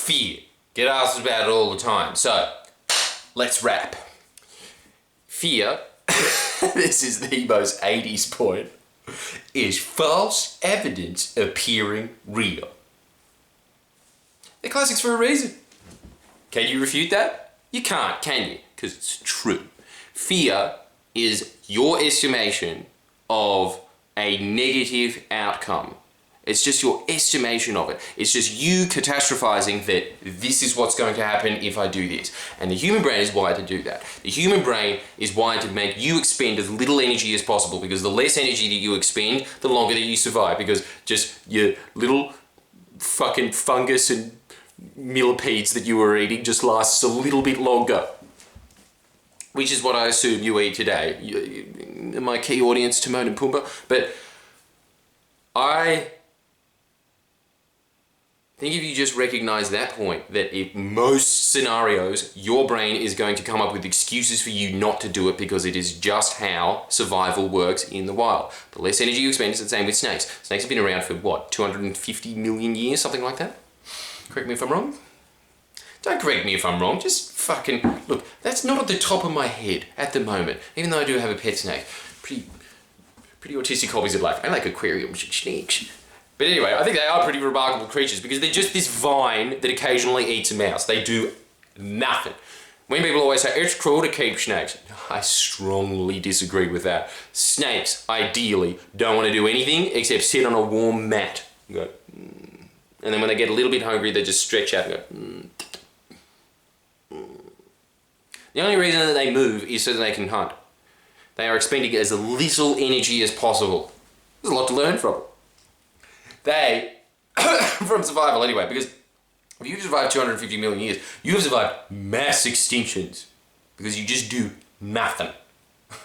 fear. Get asked about it all the time. So, let's wrap. Fear, this is the most 80s point, is false evidence appearing real. They're classics for a reason. Can you refute that? You can't, can you? Because it's true. Fear is your estimation of a negative outcome. It's just your estimation of it. It's just you catastrophizing that this is what's going to happen if I do this. And the human brain is wired to do that. The human brain is wired to make you expend as little energy as possible, because the less energy that you expend, the longer that you survive, because just your little fucking fungus and millipedes that you were eating just lasts a little bit longer. Which is what I assume you eat today. My key audience, Timon and Pumbaa. But I think if you just recognize that point, that in most scenarios, your brain is going to come up with excuses for you not to do it, because it is just how survival works in the wild. The less energy you expend, it's the same with snakes. Snakes have been around for what, 250 million years, something like that? Correct me if I'm wrong. Don't correct me if I'm wrong, just fucking, look, that's not at the top of my head at the moment, even though I do have a pet snake. Pretty autistic hobbies in life. I like aquariums and snakes. But anyway, I think they are pretty remarkable creatures, because they're just this vine that occasionally eats a mouse. They do nothing. When people always say, it's cruel to keep snakes, I strongly disagree with that. Snakes, ideally, don't want to do anything except sit on a warm mat. You go, and then when they get a little bit hungry, they just stretch out and go, The only reason that they move is so that they can hunt. They are expending as little energy as possible. There's a lot to learn from. They, from survival anyway, because if you survive 250 million years, you have survived mass extinctions, because you just do nothing.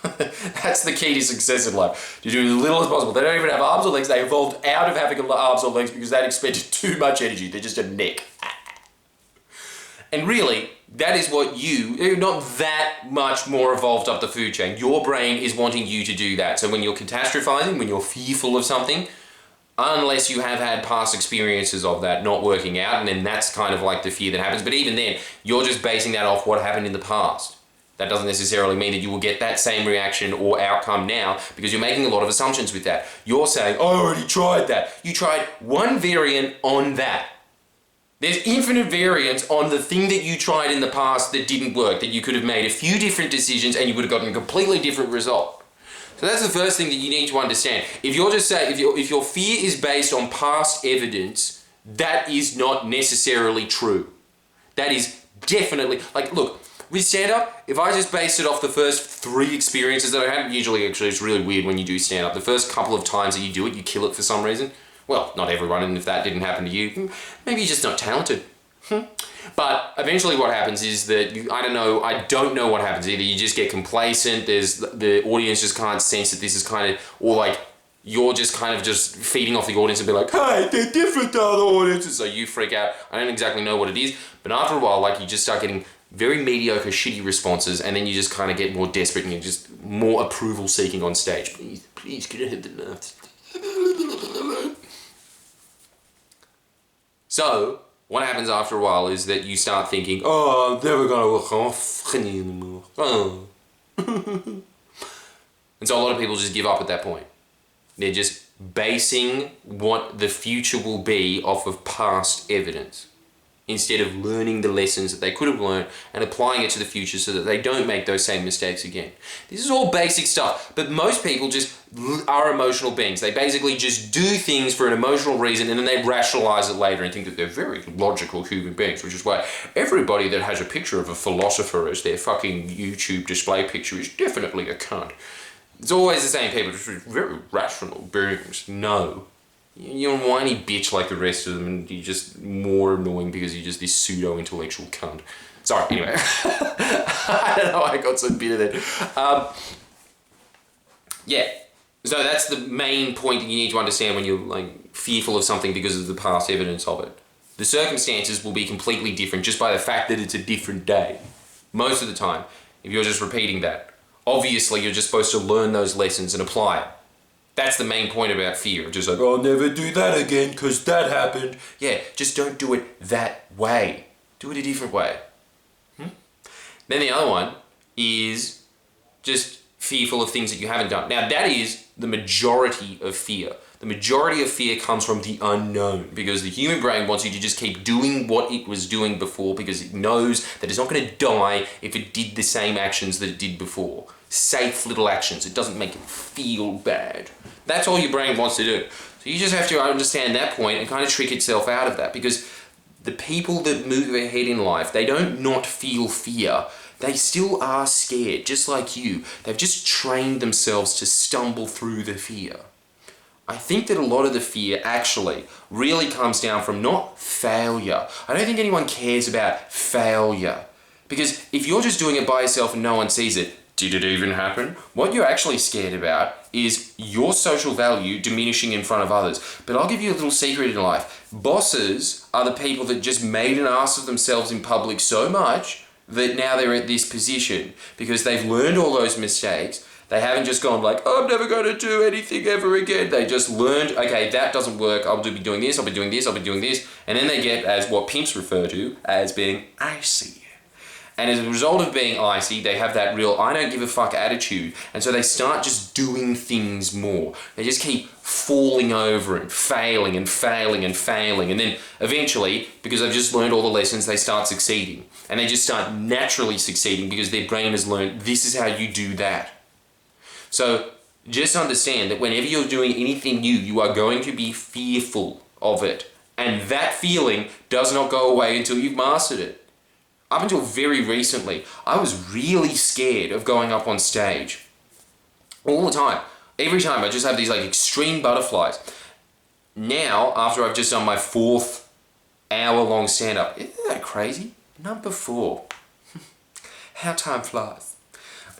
That's the key to success in life. To do as little as possible. They don't even have arms or legs. They evolved out of having arms or legs because that expended too much energy. They're just a neck. And really, that is what you're not that much more evolved up the food chain. Your brain is wanting you to do that. So when you're catastrophizing, when you're fearful of something, unless you have had past experiences of that not working out, and then that's kind of like the fear that happens. But even then, you're just basing that off what happened in the past. That doesn't necessarily mean that you will get that same reaction or outcome now, because you're making a lot of assumptions with that. You're saying, I already tried that. You tried one variant on that. There's infinite variants on the thing that you tried in the past that didn't work, that you could have made a few different decisions and you would have gotten a completely different result. So that's the first thing that you need to understand. If you're just saying, if your fear is based on past evidence, that is not necessarily true. That is definitely, like, look, with stand-up, if I just based it off the first 3 experiences that I had, usually actually it's really weird when you do stand-up. The first couple of times that you do it, you kill it for some reason. Well, not everyone, and if that didn't happen to you, maybe you're just not talented. But eventually what happens is that, I don't know what happens. Either you just get complacent, the audience just can't sense that this is kind of, or like, you're just kind of just feeding off the audience and be like, hey, they're different to other audiences, so you freak out. I don't exactly know what it is, but after a while, like, you just start getting very mediocre, shitty responses, and then you just kind of get more desperate and you're just more approval seeking on stage. Please, can I have the laughs? So, what happens after a while is that you start thinking, oh, I'm never gonna work off anymore. Oh. And so a lot of people just give up at that point. They're just basing what the future will be off of past evidence, instead of learning the lessons that they could have learned and applying it to the future so that they don't make those same mistakes again. This is all basic stuff, but most people just are emotional beings. They basically just do things for an emotional reason and then they rationalize it later and think that they're very logical human beings, which is why everybody that has a picture of a philosopher as their fucking YouTube display picture is definitely a cunt. It's always the same people, just very rational beings. No. You're a whiny bitch like the rest of them, and you're just more annoying because you're just this pseudo-intellectual cunt. Sorry, anyway. I don't know why I got so bitter there. Yeah. So that's the main point that you need to understand when you're like fearful of something because of the past evidence of it. The circumstances will be completely different just by the fact that it's a different day. Most of the time, if you're just repeating that. Obviously, you're just supposed to learn those lessons and apply it. That's the main point about fear. Just like, I'll never do that again because that happened. Yeah, just don't do it that way. Do it a different way. Then the other one is just fearful of things that you haven't done. Now that is the majority of fear. The majority of fear comes from the unknown, because the human brain wants you to just keep doing what it was doing before, because it knows that it's not going to die if it did the same actions that it did before. Safe little actions. It doesn't make it feel bad. That's all your brain wants to do. So you just have to understand that point and kind of trick itself out of that, because the people that move ahead in life, they don't not feel fear. They still are scared, just like you. They've just trained themselves to stumble through the fear. I think that a lot of the fear actually really comes down from not failure. I don't think anyone cares about failure. Because if you're just doing it by yourself and no one sees it, did it even happen? What you're actually scared about is your social value diminishing in front of others. But I'll give you a little secret in life. Bosses are the people that just made an ass of themselves in public so much that now they're at this position because they've learned all those mistakes. They haven't just gone like, oh, I'm never going to do anything ever again. They just learned, okay, that doesn't work. I'll be doing this, I'll be doing this, I'll be doing this. And then they get as what pimps refer to as being icy. And as a result of being icy, they have that real I don't give a fuck attitude. And so they start just doing things more. They just keep falling over and failing and failing and failing. And then eventually, because they've just learned all the lessons, they start succeeding. And they just start naturally succeeding because their brain has learned this is how you do that. So just understand that whenever you're doing anything new, you are going to be fearful of it. And that feeling does not go away until you've mastered it. Up until very recently, I was really scared of going up on stage. All the time. Every time I just have these like extreme butterflies. Now, after I've just done my 4th hour-long stand-up, isn't that crazy? Number 4. How time flies.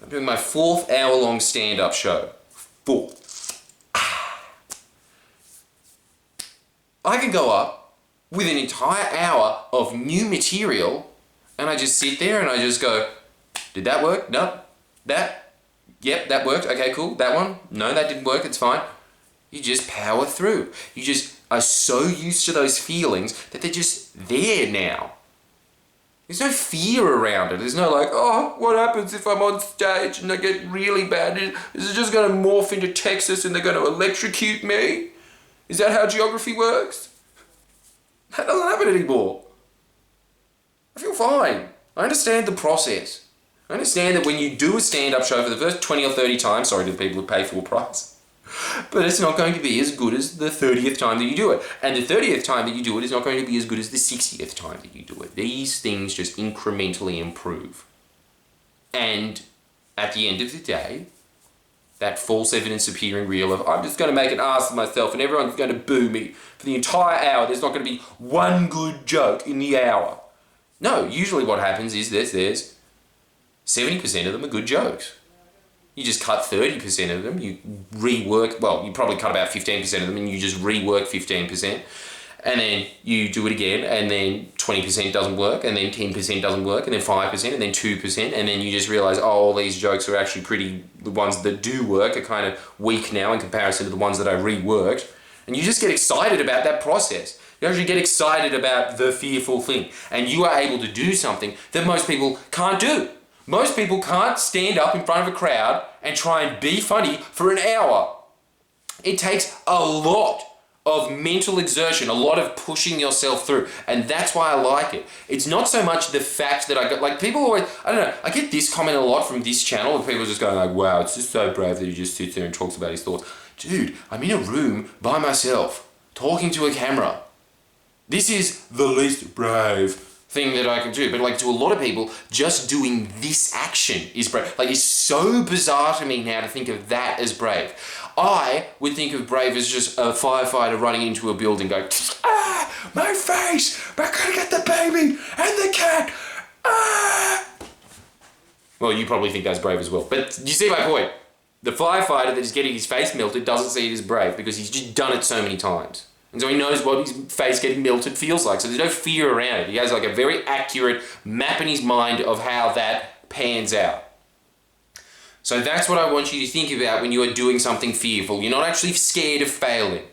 I'm doing my 4th hour-long stand-up show. 4. I can go up with an entire hour of new material, and I just sit there and I just go, did that work? No. That? Yep, that worked. Okay, cool. That one? No, that didn't work. It's fine. You just power through. You just are so used to those feelings that they're just there now. There's no fear around it. There's no like, oh, what happens if I'm on stage and I get really bad? Is it just going to morph into Texas and they're going to electrocute me? Is that how geography works? That doesn't happen anymore. I feel fine. I understand the process. I understand that when you do a stand-up show for the first 20 or 30 times, sorry to the people who pay full price, but it's not going to be as good as the 30th time that you do it. And the 30th time that you do it is not going to be as good as the 60th time that you do it. These things just incrementally improve. And at the end of the day, that false evidence appearing real of, I'm just going to make an ass of myself and everyone's going to boo me for the entire hour. There's not going to be one good joke in the hour. No, usually what happens is there's 70% of them are good jokes. You just cut 30% of them, you rework, well, you probably cut about 15% of them and you just rework 15%. And then you do it again and then 20% doesn't work and then 10% doesn't work and then 5% and then 2% and then you just realize, oh, all these jokes are actually the ones that do work are kind of weak now in comparison to the ones that I reworked. And you just get excited about that process. You actually get excited about the fearful thing. And you are able to do something that most people can't do. Most people can't stand up in front of a crowd and try and be funny for an hour. It takes a lot of mental exertion, a lot of pushing yourself through. And that's why I like it. It's not so much the fact that I got, like people always, I don't know, I get this comment a lot from this channel where people are just going like, wow, it's just so brave that he just sits there and talks about his thoughts. Dude, I'm in a room by myself, talking to a camera. This is the least brave thing that I can do. But like to a lot of people, just doing this action is brave. Like it's so bizarre to me now to think of that as brave. I would think of brave as just a firefighter running into a building going, ah, my face, I gotta get the baby and the cat, ah. Well, you probably think that's brave as well. But you see my point. The firefighter that is getting his face melted doesn't see it as brave because he's just done it so many times. And so he knows what his face getting melted feels like. So there's no fear around it. He has like a very accurate map in his mind of how that pans out. So that's what I want you to think about when you are doing something fearful. You're not actually scared of failing.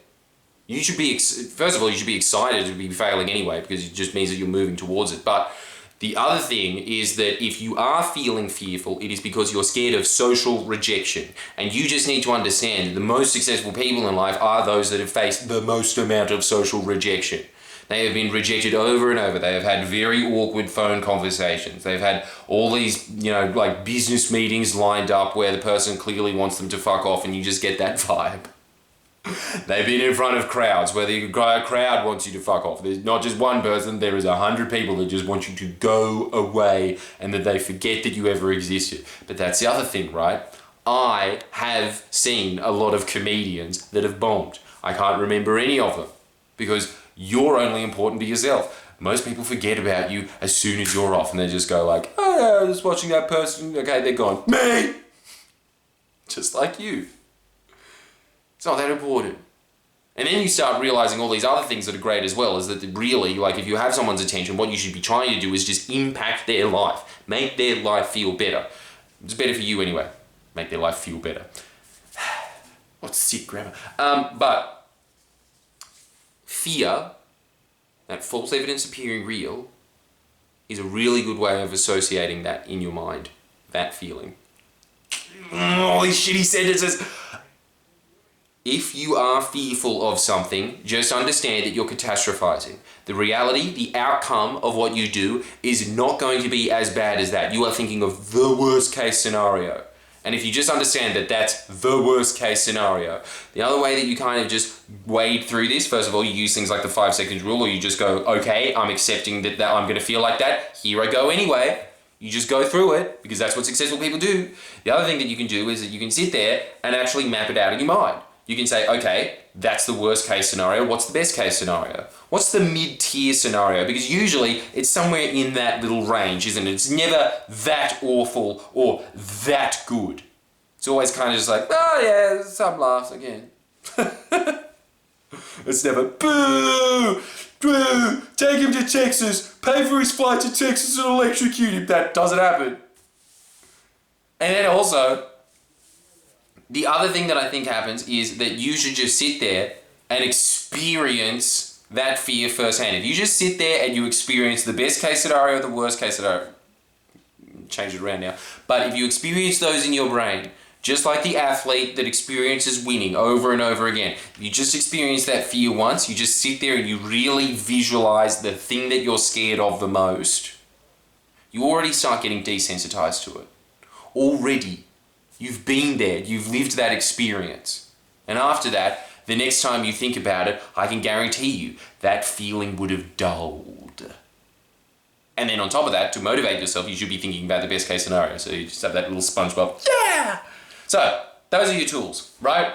You should be, first of all, you should be excited to be failing anyway, because it just means that you're moving towards it. But the other thing is that if you are feeling fearful, it is because you're scared of social rejection. And you just need to understand that the most successful people in life are those that have faced the most amount of social rejection. They have been rejected over and over. They have had very awkward phone conversations. They've had all these, like business meetings lined up where the person clearly wants them to fuck off and you just get that vibe. They've been in front of crowds where the crowd wants you to fuck off. There's not just one person, there is 100 people that just want you to go away and that they forget that you ever existed. But that's the other thing, right? I have seen a lot of comedians that have bombed. I can't remember any of them because you're only important to yourself. Most people forget about you as soon as you're off and they just go like, oh yeah, I was watching that person, okay, they're gone. Me! Just like you. It's not that important. And then you start realizing all these other things that are great as well, is that really, like if you have someone's attention, what you should be trying to do is just impact their life. Make their life feel better. It's better for you anyway. Make their life feel better. What's sick grammar? But fear, that false evidence appearing real, is a really good way of associating that in your mind, that feeling. All these shitty sentences. If you are fearful of something, just understand that you're catastrophizing. The reality, the outcome of what you do is not going to be as bad as that. You are thinking of the worst case scenario. And if you just understand that that's the worst case scenario, the other way that you kind of just wade through this, first of all, you use things like the 5 seconds rule, or you just go, okay, I'm accepting that I'm going to feel like that. Here I go anyway. You just go through it because that's what successful people do. The other thing that you can do is that you can sit there and actually map it out in your mind. You can say, okay, that's the worst case scenario. What's the best case scenario? What's the mid-tier scenario? Because usually it's somewhere in that little range, isn't it? It's never that awful or that good. It's always kind of just like, oh yeah, some laughs again. It's never, boo, boo, take him to Texas, pay for his flight to Texas and electrocute him. That doesn't happen. And then also, the other thing that I think happens is that you should just sit there and experience that fear firsthand. If you just sit there and you experience the best case scenario, the worst case scenario, change it around now, but if you experience those in your brain, just like the athlete that experiences winning over and over again, if you just experience that fear once, you just sit there and you really visualize the thing that you're scared of the most, you already start getting desensitized to it. Already. You've been there, you've lived that experience. And after that, the next time you think about it, I can guarantee you, that feeling would have dulled. And then on top of that, to motivate yourself, you should be thinking about the best case scenario. So you just have that little SpongeBob, yeah! So, those are your tools, right?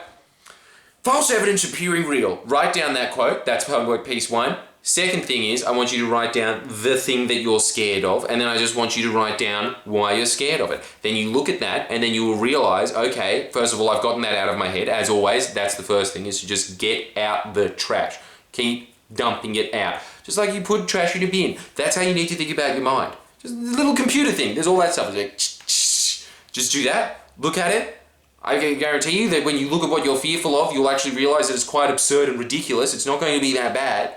False evidence appearing real. Write down that quote, that's homework piece 1. Second thing is, I want you to write down the thing that you're scared of, and then I just want you to write down why you're scared of it. Then you look at that, and then you will realize, okay, first of all, I've gotten that out of my head. As always, that's the first thing, is to just get out the trash. Keep dumping it out. Just like you put trash in a bin. That's how you need to think about your mind. Just a little computer thing. There's all that stuff. It's like, just do that, look at it. I can guarantee you that when you look at what you're fearful of, you'll actually realize that it's quite absurd and ridiculous. It's not going to be that bad.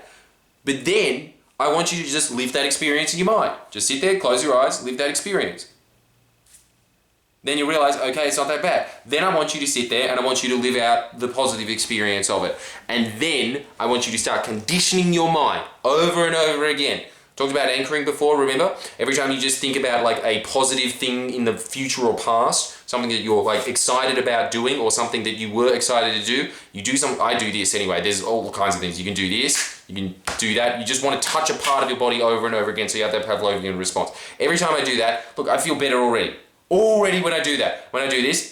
But then, I want you to just live that experience in your mind. Just sit there, close your eyes, live that experience. Then you realize, okay, it's not that bad. Then I want you to sit there and I want you to live out the positive experience of it. And then I want you to start conditioning your mind over and over again. Talked about anchoring before, remember? Every time you just think about like a positive thing in the future or past, something that you're like excited about doing or something that you were excited to do, you do some, I do this anyway, there's all kinds of things. You can do this, you can do that. You just want to touch a part of your body over and over again so you have that Pavlovian response. Every time I do that, look, I feel better already. Already when I do that. When I do this,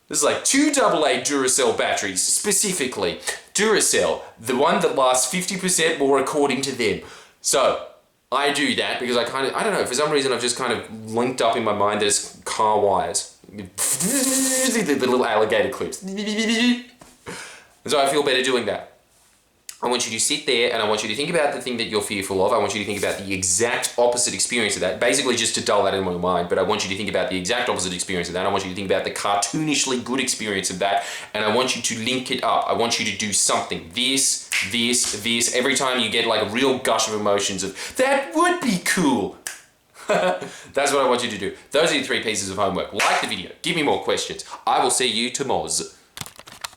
this is like 2 AA Duracell batteries, specifically. Duracell, the one that lasts 50% more according to them. So, I do that because I don't know, for some reason I've just kind of linked up in my mind there's car wires. The little alligator clips. And so I feel better doing that. I want you to sit there and I want you to think about the thing that you're fearful of. I want you to think about the exact opposite experience of that. Basically just to dull that in my mind, but I want you to think about the exact opposite experience of that. I want you to think about the cartoonishly good experience of that, and I want you to link it up. I want you to do something. This. Every time you get like a real gush of emotions of, that would be cool. That's what I want you to do. Those are the 3 pieces of homework. Like the video. Give me more questions. I will see you tomorrow.